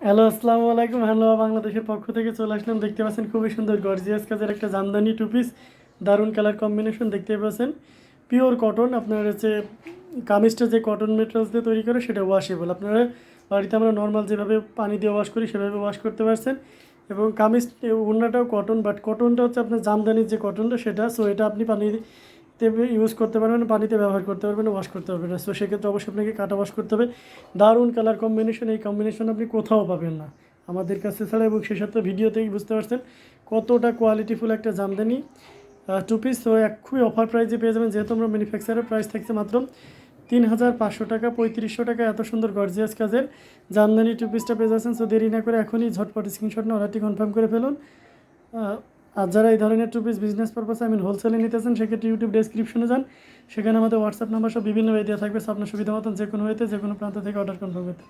Hello, আসসালামু আলাইকুম। Handloom of বাংলাদেশের পক্ষ থেকে চলে আসলাম। দেখতে পাচ্ছেন খুবই সুন্দর গর্জিয়াস কাজের একটা জামদানি টু পিস, দারুণ কালার কম্বিনেশন। দেখতে পাচ্ছেন পিওর কটন। আপনার হচ্ছে কামিজটা যে কটন মেটেরিয়ালস দিয়ে তৈরি করে সেটা ওয়াশেবল। আপনারা বাড়িতে আমরা নর্মাল যেভাবে পানি দিয়ে ওয়াশ করি সেভাবে ওয়াশ করতে পারছেন। এবং কামিজ ওড়নাটাও কটন, বাট কটনটা হচ্ছে আপনার জামদানির যে কটনটা সেটা। সো এটা আপনি পানিতে ইউজ করতে পারবেন, পানিতে ব্যবহার করতে পারবেন, ওয়াশ করতে পারবেন না। সো সেক্ষেত্রে অবশ্যই আপনাকে কাটা ওয়াশ করতে হবে। দারুণ কালার কম্বিনেশন, এই কম্বিনেশন আপনি কোথাও পাবেন না আমাদের কাছে ছাড়া। এবং সেই সাথে ভিডিওতেই বুঝতে পারছেন কতটা কোয়ালিটিফুল একটা জামদানি টু পিস। তো খুবই অফার প্রাইসে পেয়ে যাবেন, যেহেতু আমরা ম্যানুফ্যাকচারের প্রাইস থাকছে মাত্র 3,500 টাকা, 3500 টাকা। এত সুন্দর গর্জিয়াস কাজের জামদানি টু পিসটা পেয়ে যাচ্ছেন। সো দেরি না করে এখনই ঝটপট স্ক্রিনশট না অর্ডারটি কনফার্ম করে ফেলুন। আর যারা এই ধরনের টু পিস বিজনেস পারপাসে হোলসেলে নিতেছেন, সেক্ষেত্রে ইউটিউব ডেসক্রিপশনে যান, সেখানে আমাদের হোয়াটসঅ্যাপ নাম্বার সব বিভিন্ন ওয়ে দেওয়া থাকবে। সো আপনার সুবিধা মতন যে কোনো ওয়েতে যে কোনো প্রান্ত থেকে অর্ডার কনফার্ম করতে।